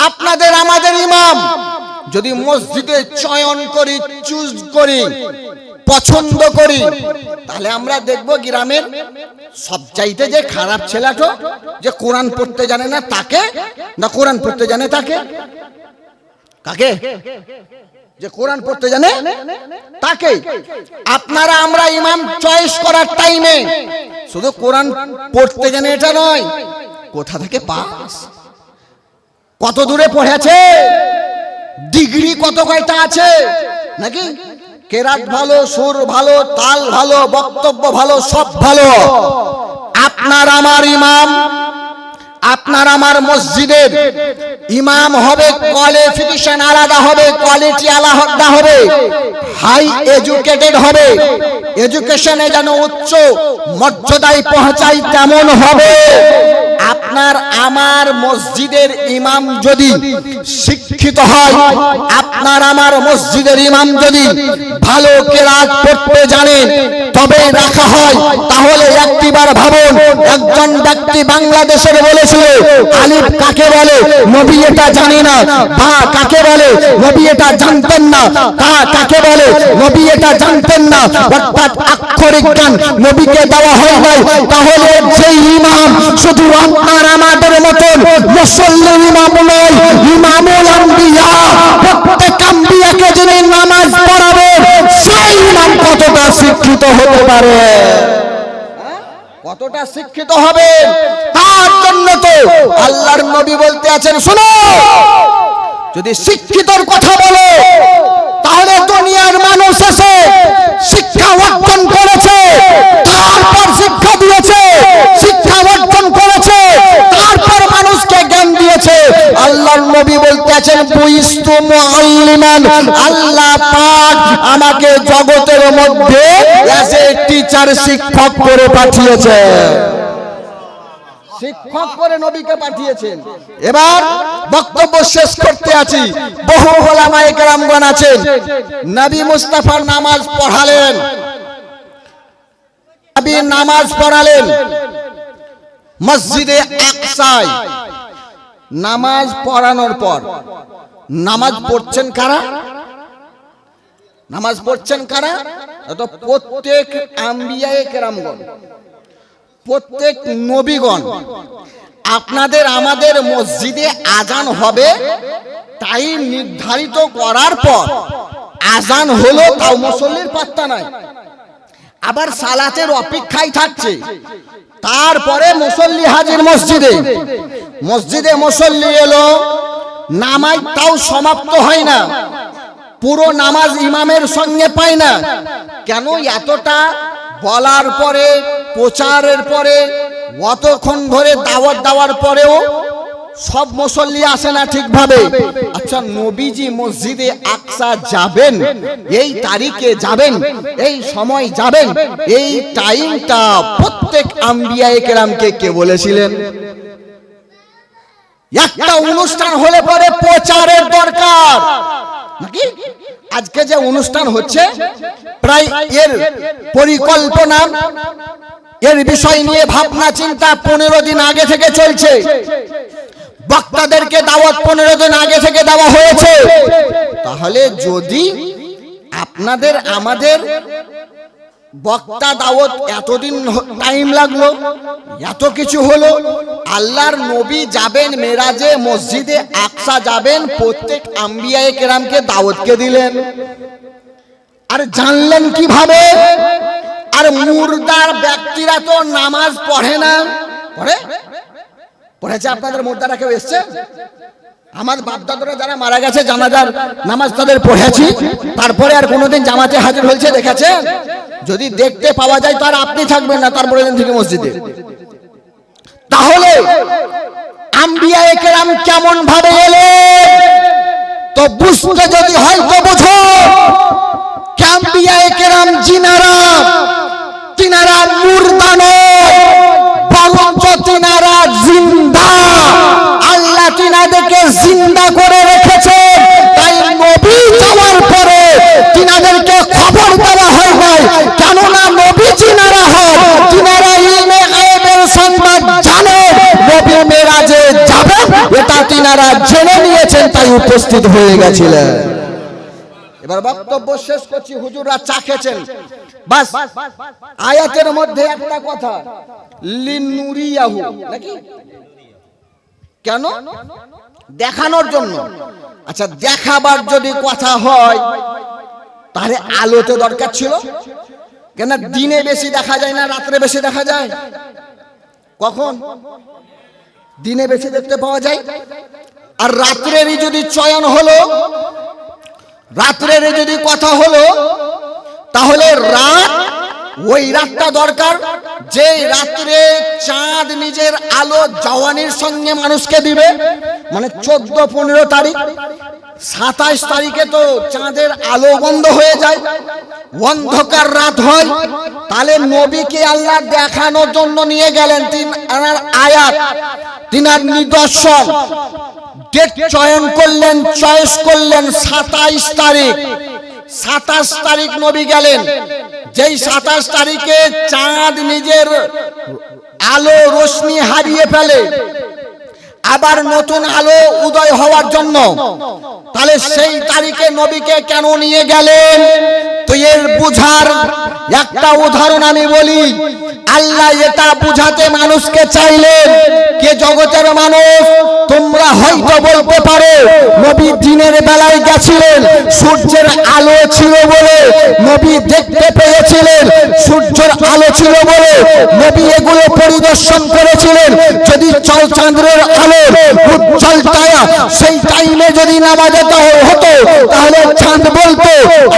আপনাদের আমাদের ইমাম যদি মসজিদে চয়ন করি, চুজ করি, পছন্দ করি, তাহলে আমরা দেখব গ্রামের সবচাইতে যে খারাপ ছেলেটা যে কোরআন পড়তে জানে না তাকে, না কোরআন পড়তে জানে তাকে? কাকে? যে কোরআন পড়তে জানে তাকে। আপনারা আমরা ইমাম চয়েস করার টাইমে শুধু কোরআন পড়তে জানে এটা নয়, কোথা থেকে পাস, কত দূরে পড়েছে, ডিগ্রি কত কয়টা আছে নাকি, কেরাত ভালো, সুর ভালো, তাল ভালো, বক্তব্য ভালো, সব ভালো। আপনার আমার ইমাম, আপনার আমার মসজিদের ইমাম হবে, কোয়ালিফিকেশন আলাদা হবে, কোয়ালিটি আলাদা হবে, হাই এডুকেটেড হবে, এডুকেশনে যেন উচ্চ মর্যাদায় পৌঁছায় তেমন হবে। আপনার আমার মসজিদের ইমাম যদি শিক্ষিত হয়, আপনার আমার মসজিদের ইমাম যদি ভালো কেরাত পড়তে জানে তবে রাখা হয়। তাহলে একটিবার ভাবুন, একজন ব্যক্তি বাংলাদেশের বলেছিল আলিফ কাকে বলে, নবী এটা জানি না, বা কাকে বলে নবী এটা জানতেন না, তা কাকে বলে নবী এটা জানতেন না, অর্থাৎ আক্ষরিক জ্ঞান নবীকে দেওয়া হয় নাই। তাহলে যে ইমাম শুধু আপনার আমাদের মতন মুসল্লি ইমাম নয়, ইমামুল আম্বিয়া, প্রত্যেক আম্বিয়াকে যিনি নামাজ পড়াবেন সেই ইমাম কতটা শিক্ষিত হতে পারে, কতটা শিক্ষিত হবে, তার জন্য তো আল্লাহর নবী বলতে আছেন, শুনো, যদি শিক্ষিতর কথা বলে তাহলে দুনিয়ার মানুষ এসে শিক্ষা অর্জন করেছে, তারপর শিক্ষা দিয়েছে, শিক্ষা অর্জন করেছে, তারপর মানুষকে জ্ঞান দিয়েছে। আল্লাহর নবী বলতে আছেন, বুইস্তু মুআল্লিমান, আল্লাহ পাক আমাকে জগতের মধ্যে এজ এ টিচার, শিক্ষক করে পাঠিয়েছে, শিক্ষক করে নবীকে পাঠিয়েছেন। এবার বক্তব্য শেষ করতে আছি। বহু ওলামায়ে কেরামগণ আছেন, নবী মুস্তাফার নামাজ পড়ালেন, নবী নামাজ পড়ালেন মসজিদে আকসায়। নামাজ পড়ানোর পর নামাজ পড়ছেন কারা? নামাজ পড়ছেন কারা? তো প্রত্যেক আম্বিয়ায়ে কেরামগণ, প্রত্যেক নবীগণ। আপনাদের আমাদের মসজিদে আজান হবে, টাইম নির্ধারিত করার পর আজান হলো, তাও মুসল্লির পাত্তা নাই, আবার সালাতের অপেক্ষায় থাকছে, তারপরে মুসল্লি হাজির মসজিদে। মসজিদে মুসল্লি এলো, নামাজ তাও সমাপ্ত হয় না, পুরো নামাজ ইমামের সঙ্গে পায় না। কেন? এতটা বলার পরে, প্রচারের পরে, অতক্ষণ ধরে দাওয়াত দেওয়ার পরেও সব মুসল্লি আসে না ঠিকভাবে। আচ্ছা, নবীজি মসজিদে আকসা যাবেন, এই তারিখে যাবেন, এই সময় যাবেন, এই টাইমটা প্রত্যেক আম্বিয়ায়ে কেরামকে কে বলেছিলেন? একটা অনুষ্ঠান হলে পরে প্রচারের দরকার নাকি? আজকে যে অনুষ্ঠান হচ্ছে, প্রায় এর পরিকল্পনা, এর বিষয় নিয়ে ভাবনা চিন্তা 15 দিন আগে থেকে চলছে, বক্তাদেরকে দাওয়াত 15 দিন আগে থেকে দেওয়া হয়েছে। তাহলে যদি আপনাদের আমাদের বক্তা দাওয়াত এতদিন টাইম লাগলো, এত কিছু হলো, আল্লাহর নবী যাবেন মেরাজে, মসজিদে আকসা যাবেন, প্রত্যেক আম্বিয়ায়ে কেরামকে দাওয়াতকে দিলেন, আর জানলেন কিভাবে? আর মুর্দার ব্যক্তিরা তো নামাজ পড়ে না, পড়েছে? আপনাদের মুর্দারা কেউ এসছে? আমার বাপদাদারা যারা মারা গেছে জানাজার নামাজ তাদের পড়েছি, তারপরে আর কোনোদিন জামাতে হাজির হয়েছে দেখেছেন? যদি দেখতে পাওয়া যায় তার আপনি থাকবেন না তারপরে দিন থেকে মসজিদে। তাহলে আম্বিয়ায়ে কেরাম কেমন ভাবে এলেন তো বুঝতে যদি হয় তো বুঝো, আম্বিয়ায়ে কেরাম তিনারা মুর্দা নয়, বরঞ্চ তিনারা জিন্দা। আল্লাহ তিনাদেরকে জিন্দা করে রেখেছে, তাই নবী যাওয়ার পরে তিনাদেরকে খবর দেওয়া হয় নাই। কেননা নবী তিনারা হন, তিনারা ইলমে গায়বের সংবাদ জানেন, নবী মেরাজে যাবেন এটা তিনারা জেনে নিয়ে দিয়েছেন তাই উপস্থিত হয়ে গেছিলেন। এবার বক্তব্য শেষ করছি। হুজুররা চা খেয়েছেন, বাস আয়াতের মধ্যে একটা কথা, লিনুরিয়াহু, নাকি কেন? দেখানোর জন্য। আচ্ছা, দেখাবার যদি কথা হয় তাহলে আলোতে দরকার ছিল কেন? দিনে বেশি দেখা যায় না রাত্রে বেশি দেখা যায়? কখন? দিনে বেশি দেখতে পাওয়া যায়। আর রাত্রেরই যদি চয়ন হলো, রাত্রের যদি কথা হলো, তাহলে রাত, ওই রাতটা দরকার যে রাত্রে চাঁদ নিজের আলো জওয়ানির সঙ্গে মানুষকে দিবে। মানে 14-15 তারিখ, 27 তারিখে তো চাঁদের আলো বন্ধ হয়ে যায়, অন্ধকার রাত হয়। তাহলে নবীকে আল্লাহ দেখানোর জন্য নিয়ে গেলেন। তিনার আয়াত, তিনার নিদর্শন, ডেট চয়ন করলেন, চয়েস করলেন 27 তারিখ। 27 তারিখ নবী গেলেন। যেই 27 তারিখে চাঁদ নিজের আলো রশ্মি হারিয়ে ফেলে, আবার নতুন আলো উদয় হওয়ার জন্য, তাহলে সেই তারিখে নবীকে কেন নিয়ে গেলেন? তো এর বুঝার একটা উদাহরণ আমি বলি। আল্লাহ এটা বুঝাতে মানুষকে চাইলেন, কে জগতের মানুষ তোমরা হয়তো বলতে পারো নবী দিনের বেলায় গেছিলেন, সূর্যের আলো ছিল বলে নবী দেখতে পেয়েছিলেন, সূর্যের আলো ছিল বলে নবী এগুলো পরিদর্শন করেছিলেন। যদি চাঁদের আলো উজ্জ্বল ছায়া সেই টাইমে যদি নামাজ হতো, তাহলে চাঁদ বলতো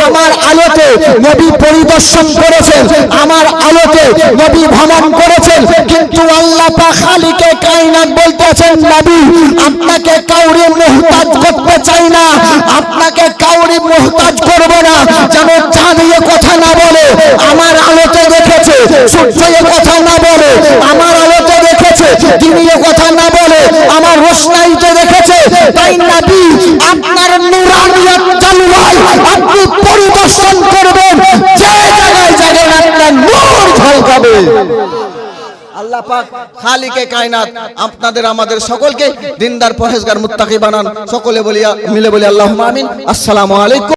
আমার আলোতে নবী পরিদর্শন করেছেন, আমার আলোতে নবী ভ্রমণ করেছেন। কিন্তু আল্লাহ পাক খালিকে কায়নাত বলতেছেন, নবী আপনাকে কাউরি মুহতাজ করতে চাই না, আপনাকে কাউরি মুহতাজ করব না। যেন চাঁদ এ কথা না বলে আমার আলোতে দেখেছে, সূর্য এ কথা না বলে আমার আলোতে দেখেছে, তিনি এ কথা না বলে আমার রোশনাইতে দেখেছে। তাই নবী আপনার নূরানিয়ত জালওয়ায় আপনি পরিদর্শন করবেন, যে জায়গায় যাবেন আপনার নূর ঝলকাবে। আল্লাহ পাক খালিকে কায়নাত আপনাদের আমাদের সকলকে দিনদার পরহেজগার মুত্তাকি বানান। সকলে বলি, মিলে বলি আল্লাহুম্মা আমিন। আসসালামু আলাইকুম।